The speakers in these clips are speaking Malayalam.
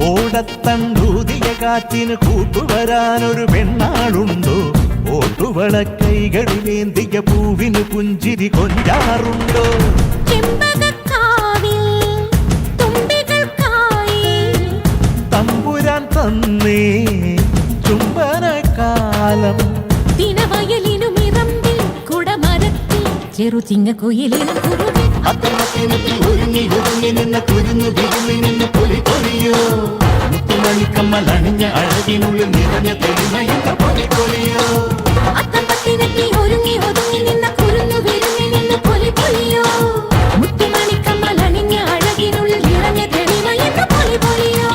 ഓടത്തണ്ടൂതിയ കാറ്റിന് കൂട്ടുവരാനൊരു പെണ്ണാളുണ്ടോ? ഓട്ടുവള കൈകളിലേന്തിയ പൂവിന് പുഞ്ചിരി കൊഞ്ചാറുണ്ടോ? തമ്പുരാൻ തന്നേ ചുംബനകാലം ചെറുചിങ്ങക്കുയിലിനും ഒരുങ്ങി ഒരുങ്ങി നിന്ന കുരുന്നു വിരുങ്ങി നിന്ന് പൊലി പൊലിയോ മുത്തുമണിക്കമ്മലണിഞ്ഞ അഴകിനുള്ളിൽ നിറഞ്ഞ തെളിമയെന്ന പൊലി പൊലിയോ ഒരുങ്ങി ഒതുങ്ങി നിന്ന കുരുന്നു വിരുങ്ങി നിന്ന് പൊലി പൊലിയോ മുത്തുമണിക്കമ്മലണിഞ്ഞ അഴകിനുള്ളിൽ നിറഞ്ഞ തെളിമയെന്ന പൊലി പൊലിയോ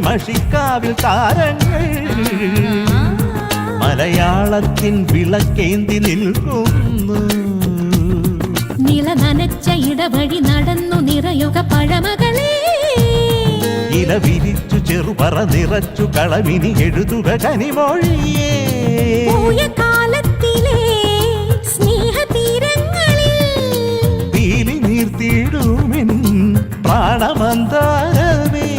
മഷിക്കാവിൽ താരങ്ങൾ മലയാളത്തിൻ വിളക്കേന്തി നിൽക്കുന്നു. നില നനച്ച ഇടവഴി നടന്നു നിറയുക പഴമകളെ ഇല വിരിച്ചു ചെറുപറ നിറച്ചു കളവിനി എഴുതുക കനിമൊഴിയേ കാലത്തിലെ സ്നേഹതീരങ്ങളിൽ പീലി നീർത്തിടുമെൻ പ്രാണമന്താരമേ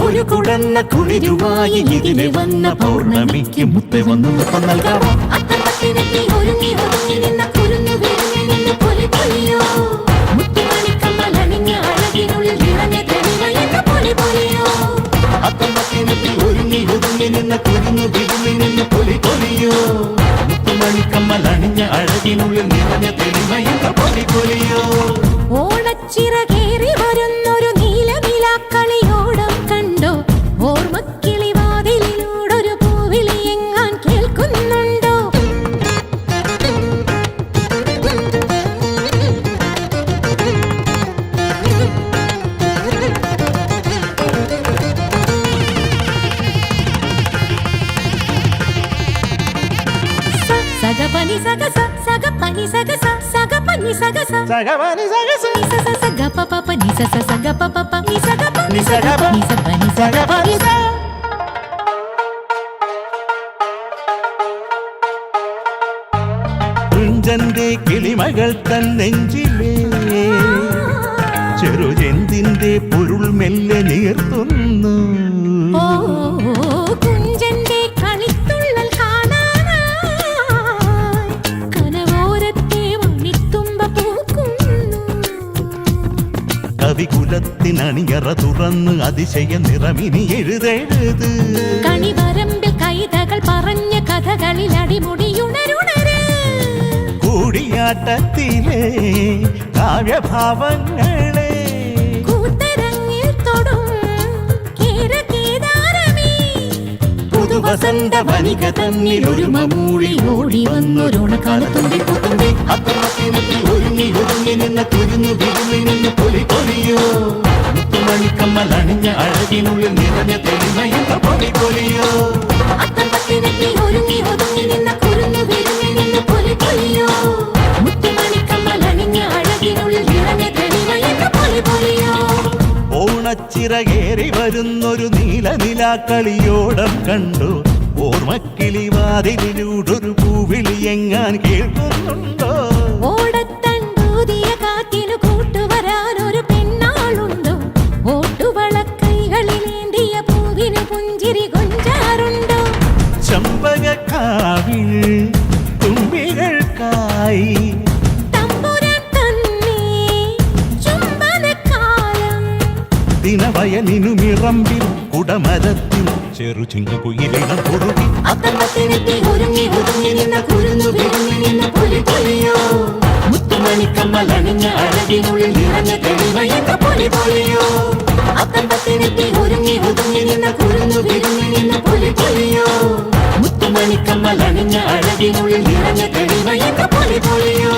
ഒരു കുടന്ന കുളിരുമായി ഇതിലെ വന്ന പൗർണമിക്ക് മുത്തെ വന്നു നൽകാം. ഒരുങ്ങി ഒതുങ്ങി നിന്ന കുരുന്നു വിരുങ്ങി നിന്ന് പൊലി പൊലിയോ മുത്തുമണിക്കമ്മലണിഞ്ഞ അഴകിനുള്ളിൽ നിറഞ്ഞ തെളിമയെന്ന പൊലി പൊലിയോ ഒരുങ്ങി ഒതുങ്ങി നിന്ന കുരുന്നു വിരുങ്ങി നിന്ന് പൊലി പൊലിയോ മുത്തുമണിക്കമ്മലണിഞ്ഞ അഴകിനുള്ളിൽ നിറഞ്ഞ തെളിമയെന്ന പൊലി പൊലിയോ ഓണച്ചിറകേറി വരുന്നൊരു നീലനിലാക്കളിയോടം കണ്ടോ? ഓർമ്മക്കിളിവാതിലൂടൊരു പൂവിളി എങ്ങാൻ കേൾക്കുന്നുണ്ടോ? സഗപനി സഗസ സഗപനി സഗസ സഗപനി സഗസ സഗപനി സഗസ സഗപപനി സഗ സഗപപനി സഗപനി സഗപനി സഗപനി സഗ കുഞ്ചന്റെ കിളിമകൾ തൻ നെഞ്ചിലേ ചെറുജെന്തിന്റെ പൊരുൾ മെല്ലെ നീർത്തുന്നു. കുഞ്ചന്റെ കളിത്തുള്ളൽ കാണാനായി കനവോരത്തെ മണിത്തുമ്പ പൂക്കുന്നു. കവികുലത്തിനണിയറ തുറന്ന് അതിശയ നിറമിനി എഴുതെഴുത് കണിവരമ്പിൽ കൈതകൾ പറഞ്ഞ കഥകളിൽ അടിമുടിയുണരുണര് കൂടിയാട്ടത്തിലെ കാവ്യഭാവങ്ങളെ കൂത്തരങ്ങിൽ തൊടും കേരകേദാരമേ പുതുവസന്ത വനിക തന്നിൽ ഒരു മമൂഴി ഓടി വന്നൊരോണക്കാലത്തുമ്പി പൂത്തുമ്പി ഒരുങ്ങി ഒതുങ്ങി നിന്ന കുരുന്നു വിരുങ്ങി നിന്ന് പൊലി പൊലിയോ മുത്തുമണിക്കമ്മലണിഞ്ഞ അഴകിനുള്ളിൽ നിറഞ്ഞ തെളിമയെന്ന പൊലി പൊലിയോ ഒരുങ്ങി ഒതുങ്ങി നിന്ന കുരുന്നു വിരുങ്ങി നിന്ന് പൊലി പൊലിയോ മുത്തുമണിക്കമ്മലണിഞ്ഞ അഴകിനുള്ളിൽ നിറഞ്ഞ തെളിമയെന്ന പൊലി പൊലിയോ ഓണച്ചിറകേറി വരുന്നൊരു നീലനിലാക്കളിയോടം കണ്ടു. ഓർമ്മക്കിളിവാതിലൂടൊരു പൂവിളി എങ്ങാൻ കേൾക്കുന്നുണ്ടോ? തളത്തിൽ ചെറു ചിങ്ങുകുയിലിനം കുറുകി അത്തമ്പത്തിനെത്തി ഒരുങ്ങി ഒതുങ്ങി നിന്ന കുരുന്നു വിരുങ്ങി നിന്ന പുലി പൊലിയോ മുത്തുമണിക്കമ്മലണിഞ്ഞ അഴകിനുള്ളിൽ നിറഞ്ഞ തെളിമയെന്ന പൊലി പൊലിയോ അത്തമ്പത്തിനെത്തി ഒരുങ്ങി ഒതുങ്ങി നിന്ന കുരുന്നു വിരുങ്ങി നിന്ന പുലി പൊലിയോ മുത്തുമണിക്കമ്മലണിഞ്ഞ അഴകിനുള്ളിൽ നിറഞ്ഞ തെളിമയെന്ന പൊലി പൊലിയോ